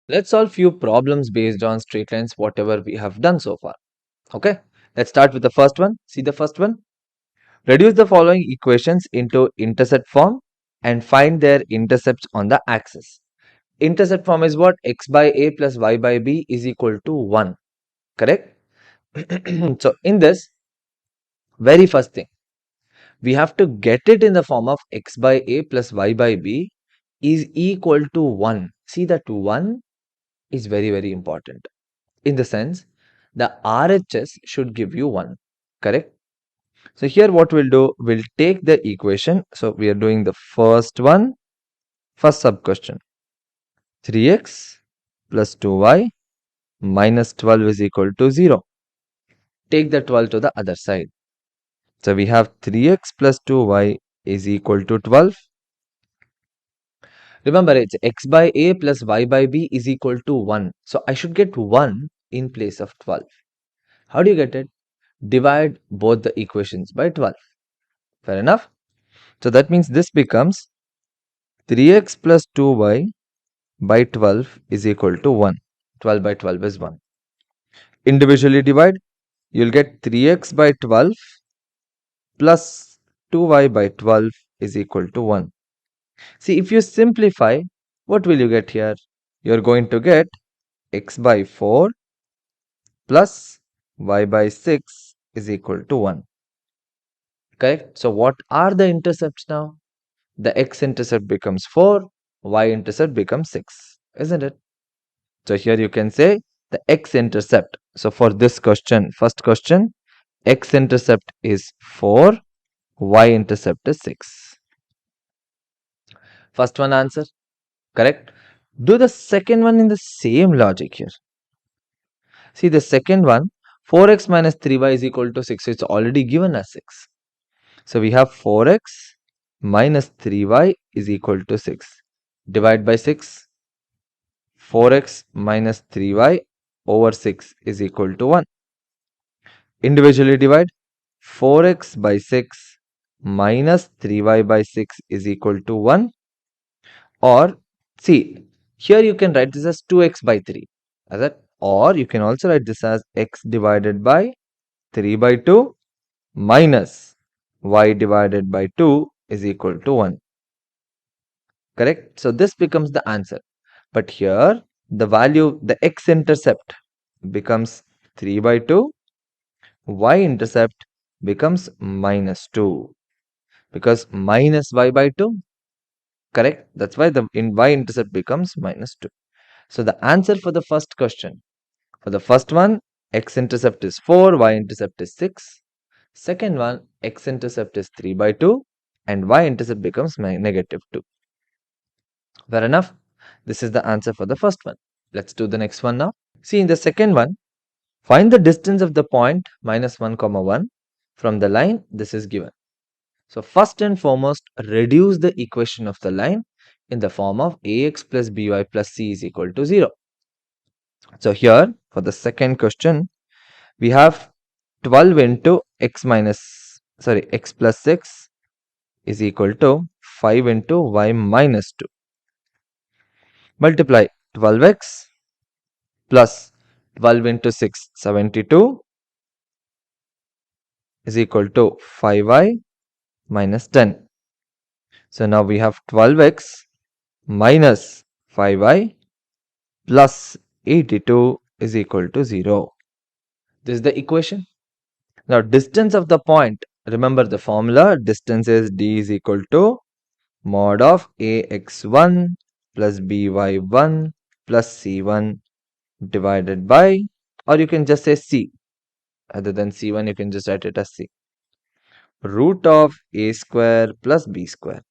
Let's solve few problems based on straight lines, whatever we have done so far. Okay, let's start with the first one. See the first one. Reduce the following equations into intercept form and find their intercepts on the axis. Intercept form is what? X by a plus y by b is equal to 1. Correct? So in this, very first thing, we have to get it in the form of x by a plus y by b is equal to 1. See that 1 is very, very important. In the sense, the RHS should give you 1. Correct? So here what we'll do, we'll take the equation. So we are doing the first one, first sub question. 3x plus 2y minus 12 is equal to 0. Take the 12 to the other side. So we have 3x plus 2y is equal to 12. Remember, it's x by a plus y by b is equal to 1. So I should get 1 in place of 12. How do you get it? Divide both the equations by 12. Fair enough? So that means this becomes 3x plus 2y by 12 is equal to 1. 12 by 12 is 1. Individually divide, you'll get 3x by 12 plus 2y by 12 is equal to 1. See, if you simplify, what will you get here? You're going to get x by 4 plus y by 6 is equal to 1. Correct? So what are the intercepts now? The x-intercept becomes 4, y-intercept becomes 6, isn't it? So here you can say the x-intercept. So for this question, first question, x-intercept is 4, y-intercept is 6. First one answer, correct? Do the second one in the same logic here. See the second one, 4x minus 3y is equal to 6. It's already given us 6. So we have 4x minus 3y is equal to 6. Divide by 6. 4x minus 3y over 6 is equal to 1. Individually divide. 4x by 6 minus 3y by 6 is equal to 1. Or, see, here you can write this as 2x by 3. As that, or you can also write this as x divided by 3 by 2 minus y divided by 2 is equal to 1. Correct? So this becomes the answer. But here the value, the x-intercept becomes 3 by 2, y-intercept becomes minus 2 because minus y by 2. Correct? That's why the y-intercept becomes minus 2. So the answer for the first question, for the first one, x-intercept is 4, y-intercept is 6. Second one, x-intercept is 3 by 2 and y-intercept becomes negative 2. Fair enough? This is the answer for the first one. Let's do the next one now. See, in the second one, find the distance of the point minus 1 comma 1 from the line. This is given. So first and foremost, reduce the equation of the line in the form of ax plus by plus c is equal to 0. So here for the second question, we have 12 into x plus 6 is equal to 5 into y minus 2. Multiply 12x plus 12 into 6, 72 is equal to 5y minus 10. So now we have 12x minus 5y plus 82 is equal to 0. This is the equation. Now distance of the point, remember the formula, distance is d is equal to mod of ax1 plus by1 plus c1 divided by, or you can just say c. Other than c1, you can just write it as c. Root of a square plus b square.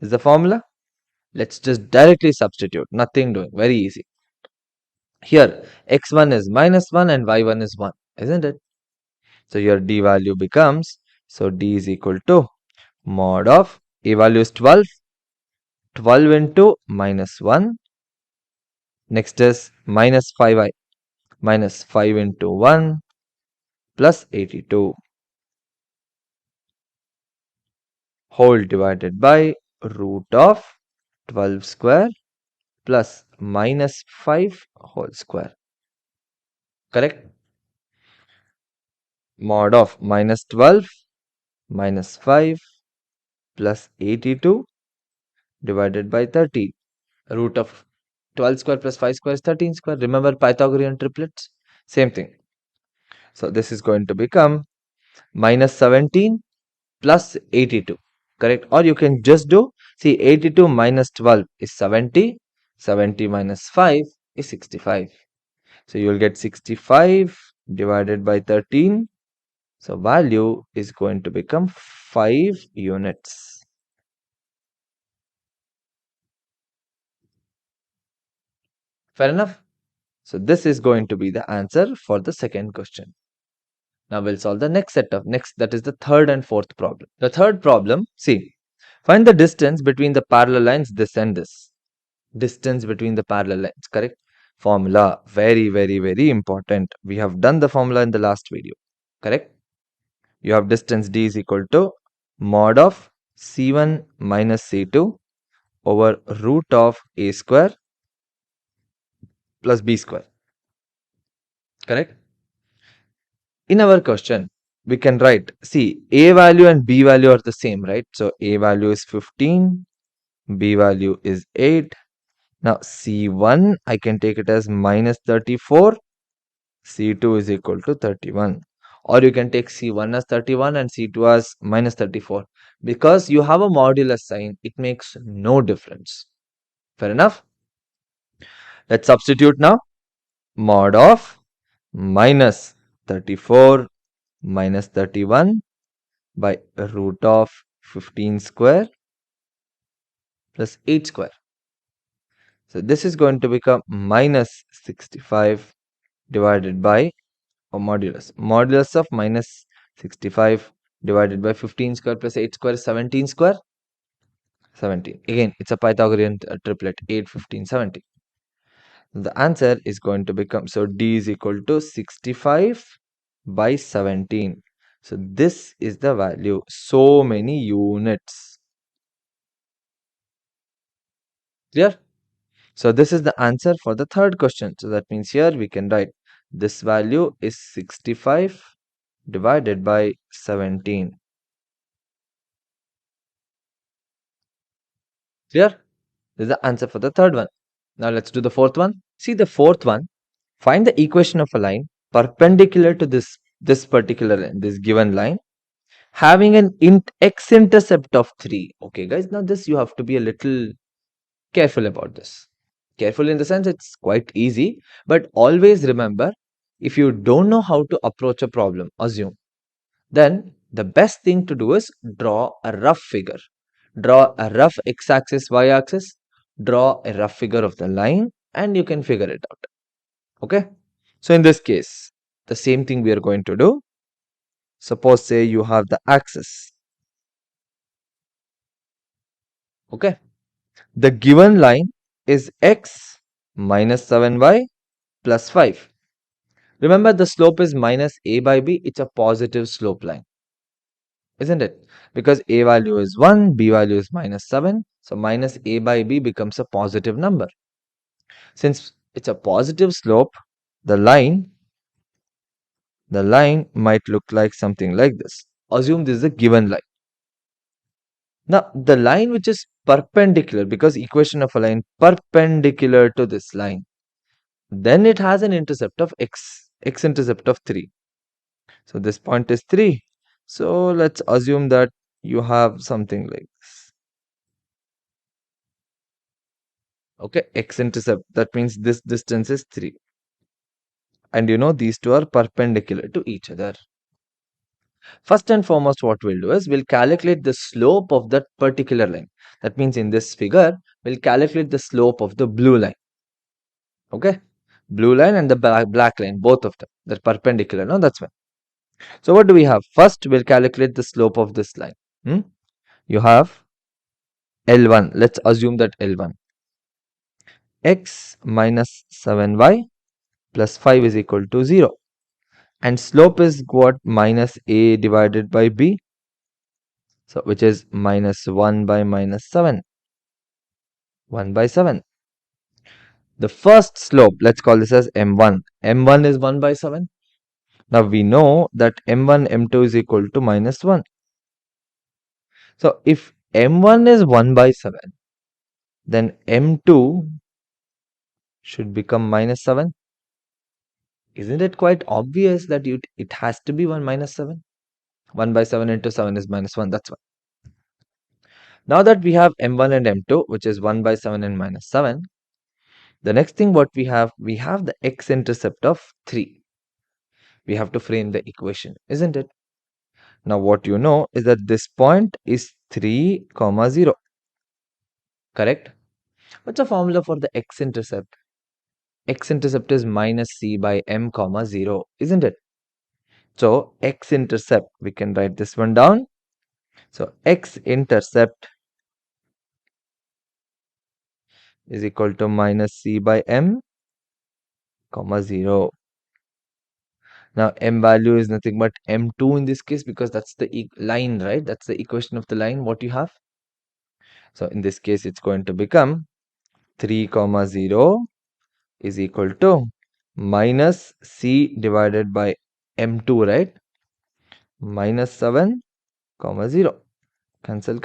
Is the formula? Let's just directly substitute. Nothing doing. Very easy. Here, x1 is minus 1 and y1 is 1. Isn't it? So your d value becomes, so d is equal to mod of a value is 12. 12 into minus 1. Next is minus 5i. Minus 5 into 1 plus 82. Whole divided by root of 12 square plus minus 5 whole square. Correct? Mod of minus 12 minus 5 plus 82 divided by 13. Root of 12 square plus 5 square is 13 square. Remember Pythagorean triplets? Same thing. So this is going to become minus 17 plus 82. Correct? Or you can just do, see, 82 minus 12 is 70. 70 minus 5 is 65. So you will get 65 divided by 13. So value is going to become 5 units. Fair enough? So this is going to be the answer for the second question. Now we'll solve the next set of that is the third and fourth problem. The third problem, see, find the distance between the parallel lines this and this. Distance between the parallel lines, correct? Formula, very, very, very important. We have done the formula in the last video, correct? You have distance d is equal to mod of c1 minus c2 over root of a square plus b square, correct? In our question, we can write, see, a value and b value are the same, right? So a value is 15, b value is 8. Now c1, I can take it as minus 34, c2 is equal to 31. Or you can take c1 as 31 and c2 as minus 34. Because you have a modulus sign, it makes no difference. Fair enough? Let's substitute now. Mod of minus 34 minus 31 by root of 15 square plus 8 square. So this is going to become minus 65 divided by modulus. Modulus of minus 65 divided by 15 square plus 8 square is 17 square. 17. Again, it's a Pythagorean triplet, 8, 15, 17. The answer is going to become, so d is equal to 65 by 17. So this is the value, so many units. Clear? So this is the answer for the third question. So that means here we can write this value is 65 divided by 17. Clear? This is the answer for the third one. Now let's do the fourth one. See the fourth one. Find the equation of a line perpendicular to this particular line, this given line, having an x-intercept of 3. Okay guys, now this you have to be a little careful about this. Careful in the sense it's quite easy, but always remember, if you don't know how to approach a problem, assume, then the best thing to do is draw a rough figure. Draw a rough x-axis, y-axis, draw a rough figure of the line, and you can figure it out. Okay? So in this case, the same thing we are going to do. Suppose say you have the axis. Okay? The given line is x minus 7y plus 5. Remember the slope is minus a by b. It's a positive slope line. Isn't it? Because a value is 1, b value is minus 7. So minus a by b becomes a positive number. Since it's a positive slope, the line might look like something like this. Assume this is a given line. Now, the line which is perpendicular, because equation of a line perpendicular to this line, then it has an intercept of x-intercept of 3. So this point is 3. So let's assume that you have something like this. Okay, x-intercept, that means this distance is 3. And you know these two are perpendicular to each other. First and foremost, what we'll do is we'll calculate the slope of that particular line. That means in this figure, we'll calculate the slope of the blue line. Okay, blue line and the black line, both of them, they're perpendicular. No, that's fine. So what do we have? First, we'll calculate the slope of this line. You have L1. Let's assume that L1. X minus 7y plus 5 is equal to 0. And slope is what? Minus a divided by b. So which is minus 1 by minus 7. 1 by 7. The first slope, let's call this as m1. m1 is 1 by 7. Now we know that m1, m2 is equal to minus 1. So if m1 is 1 by 7, then m2 should become minus 7. Isn't it quite obvious that it has to be 1 minus 7? 1 by 7 into 7 is minus 1. That's why. Now that we have m1 and m2, which is 1 by 7 and minus 7, the next thing what we have the x-intercept of 3. We have to frame the equation, isn't it? Now what you know is that this point is 3, 0. Correct? What's the formula for the x-intercept? X-intercept is minus c by m, 0, isn't it? So x-intercept, we can write this one down. So x-intercept is equal to minus c by m, 0. Now m value is nothing but m2 in this case, because that's the line, right? That's the equation of the line what you have. So in this case it's going to become 3, 0 is equal to minus c divided by m2, right? Minus 7, 0. Cancel.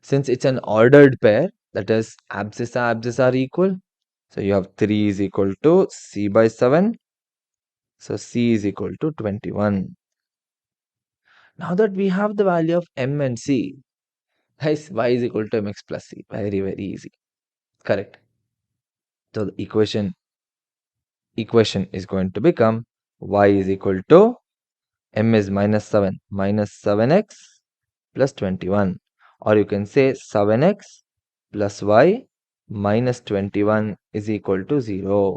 Since it's an ordered pair, that is abscissa are equal. So you have 3 is equal to c by 7. So c is equal to 21. Now that we have the value of m and c, guys, y is equal to mx plus c. Very, very easy. Correct. So the equation is going to become y is equal to m is minus 7 minus 7x plus 21. Or you can say 7x plus y minus 21 is equal to 0.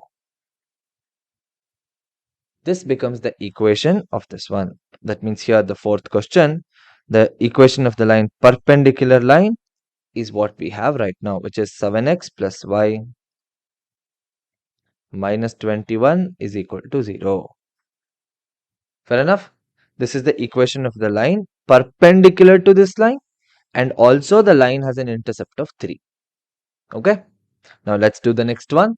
This becomes the equation of this one. That means here the fourth question, the equation of the line perpendicular line is what we have right now, which is 7x plus y minus 21 is equal to 0. Fair enough? This is the equation of the line perpendicular to this line, and also the line has an intercept of 3. Okay? Now let's do the next one.